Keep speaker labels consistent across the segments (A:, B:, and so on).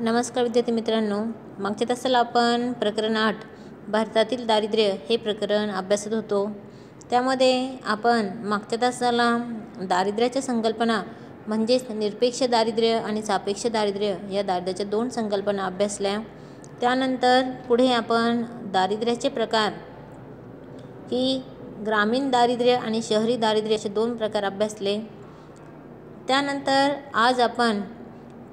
A: नमस्कार विद्यार्थी मित्रांनो, मागच्या तासाला आपण प्रकरण 8 भारतातील दारिद्र्य हे प्रकरण अभ्यासत होतो. त्यामध्ये आपण मागच्या तासाला दारिद्र्याच्या संकल्पना म्हणजेच निरपेक्ष दारिद्र्य आणि सापेक्ष दारिद्र्य या दारिद्र्याच्या 2 संकल्पना अभ्यासल्या. त्यानंतर पुढे आपण दारिद्र्याचे प्रकार की ग्रामीण दारिद्र्य आणि शहरी दारिद्र्य असे 2 प्रकार अभ्यासले. त्यानंतर आज आपण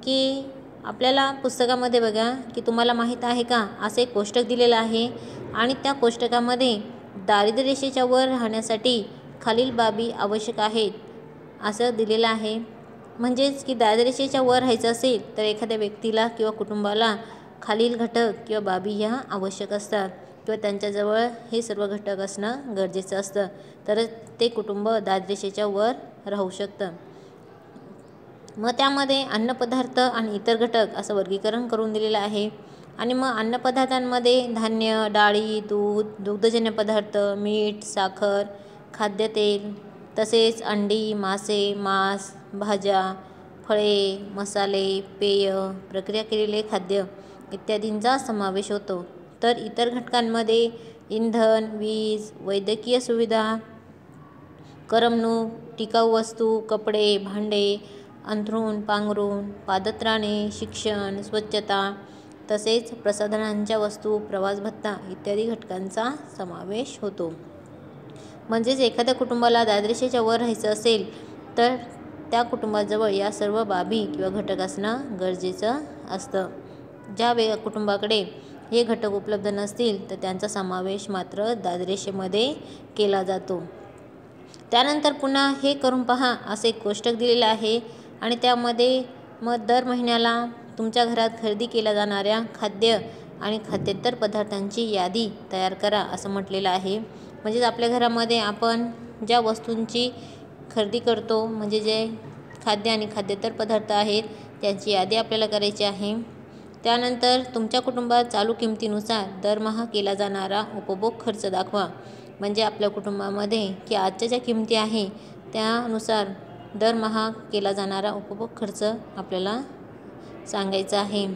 A: की आपल्याला पुस्तकामध्ये बघा की तुम्हाला माहीत आहे का असं एक कोष्टक दिलेलं आहे आणि त्या कोष्टकामध्ये दारिद्र्य रेषेच्या वर राहण्यासाठी खालील बाबी आवश्यक आहेत असं दिलेलं आहे. म्हणजेच की दारिद्र्य रेषेच्या वर राहायचं असेल तर एखाद्या व्यक्तीला किंवा कुटुंबाला खालील घटक किंवा बाबी ह्या आवश्यक असतात किंवा त्यांच्याजवळ हे सर्व घटक असणं गरजेचं असतं, तरच ते कुटुंब दारिद्र्य रेषेच्या वर राहू शकतं. मग त्यामध्ये अन्नपदार्थ आणि इतर घटक असं वर्गीकरण करून दिलेलं आहे. आणि मग अन्नपदार्थांमध्ये धान्य, डाळी, दूध, दुग्धजन्य पदार्थ, मीठ, साखर, खाद्यतेल, तसेच अंडी, मासे, मांस, भाज्या, फळे, मसाले, पेय, प्रक्रिया केलेले खाद्य इत्यादींचा समावेश होतो. तर इतर घटकांमध्ये इंधन, वीज, वैद्यकीय सुविधा, करमणूक, टिकाऊ वस्तू, कपडे, भांडे, अंथरूण, पांघरूण, पादत्राणे, शिक्षण, स्वच्छता, तसेच प्रसाधनांच्या वस्तू, प्रवास भत्ता इत्यादी घटकांचा समावेश होतो. म्हणजेच एखाद्या कुटुंबाला दारिद्र्य रेषेच्या वर राहायचं असेल तर त्या कुटुंबाजवळ या सर्व बाबी किंवा घटक असणं गरजेचं असतं. ज्या कुटुंबाकडे हे घटक उपलब्ध नसतील तर त्यांचा समावेश मात्र दारिद्र्य रेषेमध्ये केला जातो. त्यानंतर पुन्हा हे करून पहा असे एक कोष्टक दिलेलं आहे आणि त्यामध्ये मग दर महिन्याला तुमच्या घरात खरेदी केल्या जाणाऱ्या खाद्य आणि खाद्येतर पदार्थांची यादी तयार करा असं म्हटलेलं आहे. म्हणजेच आपल्या घरामध्ये आपण ज्या वस्तूंची खरेदी करतो म्हणजे जे खाद्य आणि खाद्येतर पदार्थ आहेत त्यांची यादी आपल्याला करायची आहे. त्यानंतर तुमच्या कुटुंबात चालू किमतीनुसार दरमहा केला जाणारा उपभोग खर्च दाखवा. म्हणजे आपल्या कुटुंबामध्ये की आजच्या ज्या किमती आहे त्यानुसार दरमहा केला जाणारा उपभोग खर्च आपल्याला सांगायचा आहे.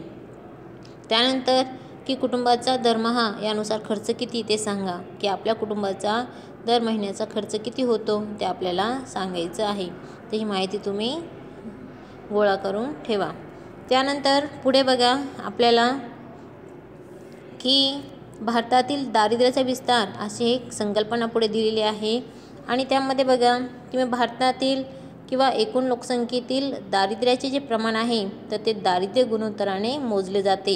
A: त्यानंतर की कुटुंबाचा दरमहा यानुसार खर्च किती ते सांगा. की आपल्या कुटुंबाचा दर महिन्याचा खर्च किती होतो ते आपल्याला सांगायचं आहे. तर ही माहिती तुम्ही गोळा करून ठेवा. त्यानंतर पुढे बघा आपल्याला की भारतातील दारिद्र्याचा विस्तार अशी एक संकल्पना पुढे दिलेली आहे आणि त्यामध्ये बघा की भारतातील किंवा एकूण लोकसंख्येतील दारिद्र्याचे जे प्रमाण आहे तर ते दारिद्र्य गुणोत्तराने मोजले जाते.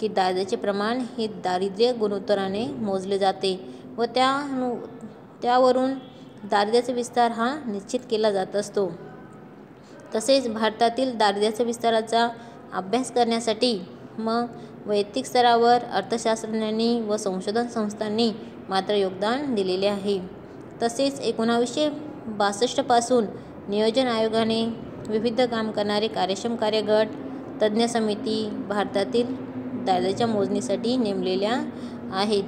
A: की दारिद्र्याचे प्रमाण हे दारिद्र्य गुणोत्तराने मोजले जाते व त्यावरून दारिद्र्याचा विस्तार हा निश्चित केला जात असतो. तसेच भारतातील दारिद्र्याच्या विस्ताराचा अभ्यास करण्यासाठी मग वैयक्तिक स्तरावर अर्थशास्त्रज्ञांनी व संशोधन संस्थांनी मात्र योगदान दिलेले आहे. तसेच 1962 पासून नियोजन आयोगाने विविध काम करणारे कार्यक्षम कार्यगट, तज्ज्ञ समिती भारतातील दारिद्र्याच्या मोजणीसाठी नेमलेल्या आहेत.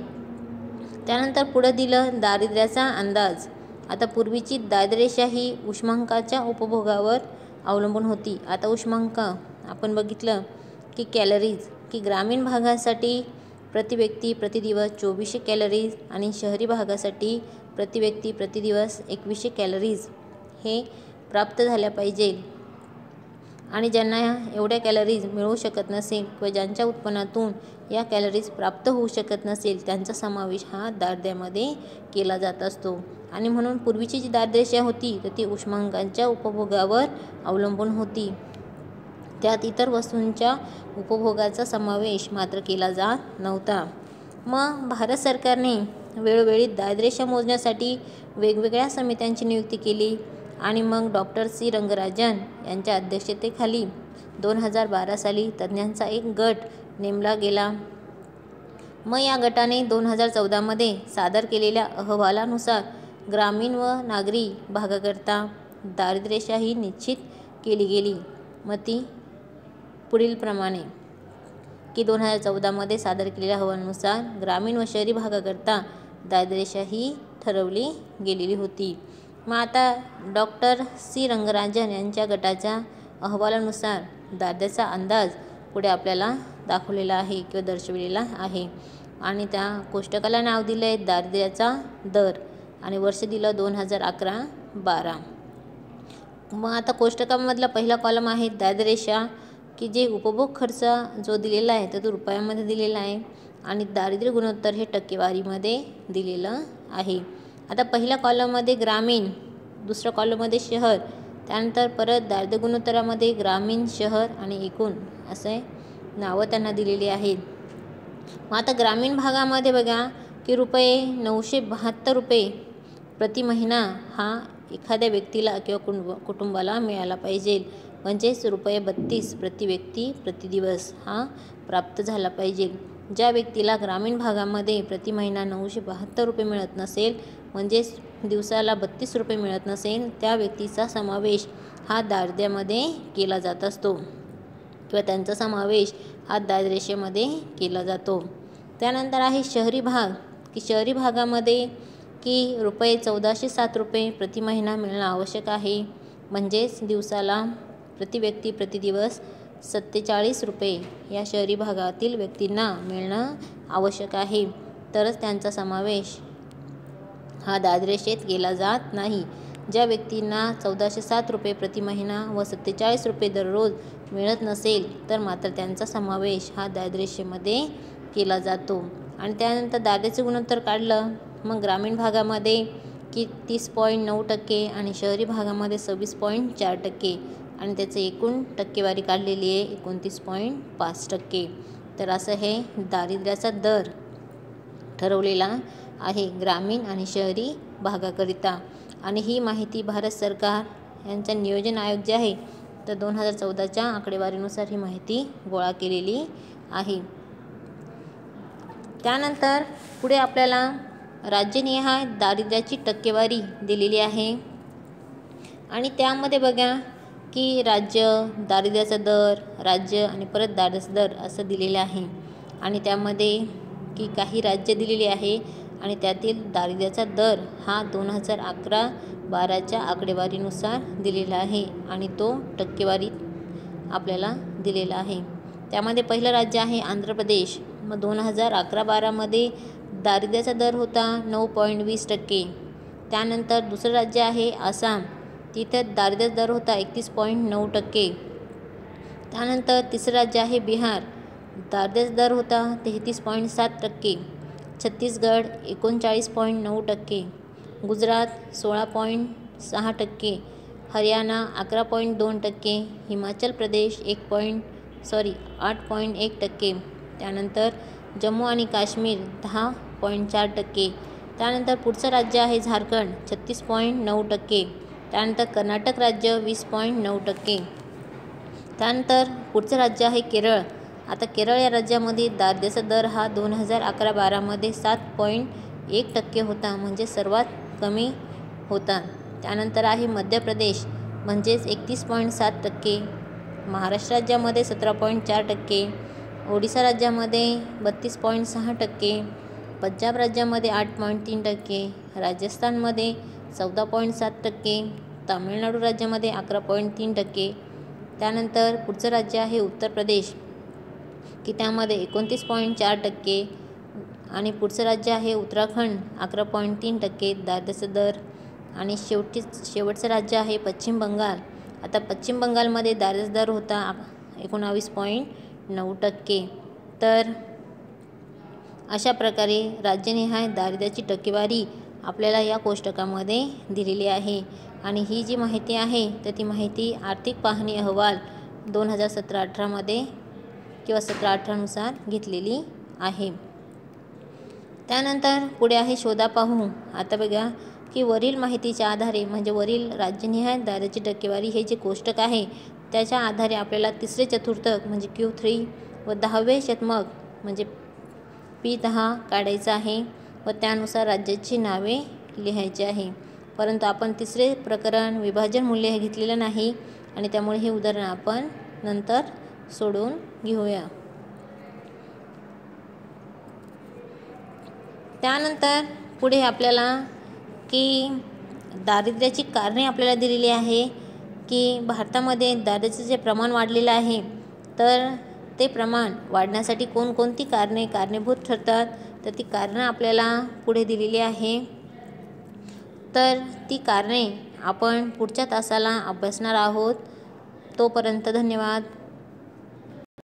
A: त्यानंतर पुढे दिलं दारिद्र्याचा अंदाज. आता पूर्वीची दारिद्र्य रेषा ही उष्मांकाच्या उपभोगावर अवलंबून होती. आता उष्मांक आपण बघितलं की कॅलरीज की ग्रामीण भागासाठी प्रति व्यक्ती प्रति दिवस 2400 कॅलरीज आणि शहरी भागासाठी प्रति व्यक्ती प्रति दिवस 2100 कॅलरीज हे प्राप्त झाल्या पाहिजे. आणि ज्यांना एवढ्या कॅलरीज मिळू शकत नसेल किंवा ज्यांच्या उत्पन्नातून या कॅलरीज प्राप्त होऊ शकत नसेल त्यांचा समावेश हा दारिद्र्यामध्ये केला जात असतो. आणि म्हणून पूर्वीची जी दारिद्र्य रेषा होती तर ती उष्मांकांच्या उपभोगावर अवलंबून होती. त्यात इतर वस्तूंच्या उपभोगाचा समावेश मात्र केला जात नव्हता. मग भारत सरकारने वेळोवेळी दारिद्र्य रेषा मोजण्यासाठी वेगवेगळ्या समित्यांची नियुक्ती केली आणि मग डॉक्टर सी रंगराजन यांच्या अध्यक्षतेखाली 2012 साली तज्ज्ञांचा एक गट नेमला गेला. मग या गटाने 2014 मध्ये सादर केलेल्या अहवालानुसार ग्रामीण व नागरी भागाकरता दारिद्र्य रेषा ही निश्चित केली गेली. मग ती पुढील प्रमाणे की 2014 मध्ये सादर केलेल्या अहवालानुसार ग्रामीण व शहरी भागाकरता दारिद्र्य रेषा ही ठरवली गेलेली होती. मग आता डॉक्टर सी रंगराजन यांच्या गटाच्या अहवालानुसार दारिद्र्याचा अंदाज पुढे आपल्याला दाखवलेला आहे किंवा दर्शविलेला आहे. आणि त्या कोष्टकाला नाव दिलं आहे दारिद्र्याचा दर आणि वर्ष दिलं 2011-12. मग आता कोष्टकामधला पहिला कॉलम आहे दारिद्र्यरेषा, की जे उपभोग खर्च जो दिलेला आहे तर तो रुपयामध्ये दिलेला आहे आणि दारिद्र्य गुणोत्तर हे टक्केवारीमध्ये दिलेलं आहे. आता पहिल्या कॉलममध्ये ग्रामीण, दुसऱ्या कॉलममध्ये शहर, त्यानंतर परत दारिद्र्य गुणोत्तरामध्ये ग्रामीण, शहर आणि एकूण असे नावं त्यांना दिलेली आहेत. मग आता ग्रामीण भागामध्ये बघा की ₹972 प्रति महिना हा एखाद्या व्यक्तीला किंवा कुटुंबाला मिळाला पाहिजे. म्हणजेच ₹32 प्रति व्यक्ती प्रति दिवस हा प्राप्त झाला पाहिजे. ज्या व्यक्तीला ग्रामीण भागामध्ये प्रति महिना ₹972 मिळत नसेल, म्हणजेच दिवसाला ₹32 मिळत नसेल, त्या व्यक्तीचा समावेश हा दारिद्र्यामध्ये केला जात असतो किंवा त्यांचा समावेश हा दारिद्र्यरेषेमध्ये केला जातो. त्यानंतर आहे शहरी भाग, की शहरी भागामध्ये की ₹1407 प्रति महिना मिळणं आवश्यक आहे. म्हणजेच दिवसाला प्रति व्यक्ती प्रति दिवस ₹47 या शहरी भागातील व्यक्तींना मिळणं आवश्यक आहे. तरच त्यांचा समावेश हा दारिद्र्यरेषेत केला जात नाही. ज्या व्यक्तींना ₹1407 प्रति महिना व ₹47 दररोज मिळत नसेल तर मात्र त्यांचा समावेश हा दारिद्र्यरेषेमध्ये केला जातो. आणि त्यानंतर दारिद्र्याचे गुणोत्तर काढलं मग ग्रामीण भागामध्ये की 30.9% आणि शहरी भागामध्ये 26.4% आणि त्याचं एकूण टक्केवारी काढलेली आहे 29.5%. तर असं हे दारिद्र्याचा दर ठरवलेला आहे ग्रामीण आणि शहरी भागाकरिता. आणि ही माहिती भारत सरकार यांचा नियोजन आयोग जे आहे तर 2014च्या आकडेवारीनुसार ही माहिती गोळा केलेली आहे. त्यानंतर पुढे आपल्याला राज्यनिहाय दारिद्र्याची टक्केवारी दिलेली आहे आणि त्यामध्ये बघा की राज्य, दारिद्र्याचा दर, राज्य आणि परत दारिद्र्याचा दर असं दिलेलं आहे. आणि त्यामध्ये की काही राज्य दिलेली आहे आणि त्यातील दारिद्र्याचा दर हा 2011-12च्या आकडेवारीनुसार दिलेला आहे आणि तो टक्केवारीत आपल्याला दिलेला आहे. त्यामध्ये पहिलं राज्य आहे आंध्र प्रदेश. मग 2011-12मध्ये दारिद्र्याचा दर होता 9.20%. त्यानंतर दुसरं राज्य आहे आसाम, तिथं दारिद्र्याचा दर होता 31.9%. त्यानंतर तिसरं राज्य आहे बिहार, दारिद्र्याचा दर होता 33.7%. छत्तीसगड 39.9%, गुजरात 16.6%, हरियाणा 11.2%, हिमाचल प्रदेश 8.1%. त्यानंतर जम्मू आणि काश्मीर 10.4%. त्यानंतर पुढचं राज्य आहे झारखंड 36.9%. त्यानंतर कर्नाटक राज्य 20.9%. त्यानंतर पुढचं राज्य आहे केरळ. आता केरळ या राज्यामध्ये दारिद्र्याचा दर हा 2011-12मध्ये 7.1% होता, म्हणजे सर्वात कमी होता. त्यानंतर आहे मध्य प्रदेश म्हणजेच 31.7%, महाराष्ट्र राज्यामध्ये 17.4%, ओडिसा राज्यामध्ये 32.6%, पंजाब राज्यामध्ये 8.3%, राजस्थानमध्ये 14.7%, तामिळनाडू राज्यामध्ये 11.3%. त्यानंतर पुढचं राज्य आहे उत्तर प्रदेश की त्यामध्ये 29.4% आणि पुढचं राज्य आहे उत्तराखंड 11.3% दारिद्र्याचा दर. आणि शेवटचं राज्य आहे पश्चिम बंगाल. आता पश्चिम बंगालमध्ये दारिद्र्याचा दर होता 19.9%. तर अशा प्रकारे राज्यनिहाय दारिद्र्याची टक्केवारी आपल्याला या कोष्टकामध्ये दिलेली आहे. आणि ही जी माहिती आहे तर ती माहिती आर्थिक पाहणी अहवाल 2017-18मध्ये किंवा 17-18नुसार घेतलेली आहे. त्यानंतर पुढे आहे शोधा पाहू. आता बघा की वरील माहितीच्या आधारे म्हणजे वरील राज्यनिहाय दारिद्र्याची टक्केवारी हे जे कोष्टक आहे त्याच्या आधारे आपल्याला तिसरे चतुर्थक म्हणजे Q3 व 10वे शतमक म्हणजे P10 काढायचं आहे व त्यानुसार राज्याची नावे लिहायची आहे. परंतु आपण तिसरे प्रकरण विभाजन मूल्य हे घेतलेलं नाही आणि त्यामुळे हे उदाहरण आपण नंतर सोडवून घेऊया. त्यानंतर पुढे आपल्याला की दारिद्र्याची कारणे आपल्याला दिलेली आहे की भारतामध्ये दारिद्र्याचे जे प्रमाण वाढलेलं आहे तर ते प्रमाण वाढण्यासाठी कोणकोणती कारणे कारणीभूत ठरतात, तर ती कारणं आपल्याला पुढे दिलेली आहे. तर ती कारणे आपण पुढच्या तासाला अभ्यासणार आहोत. तोपर्यंत धन्यवाद.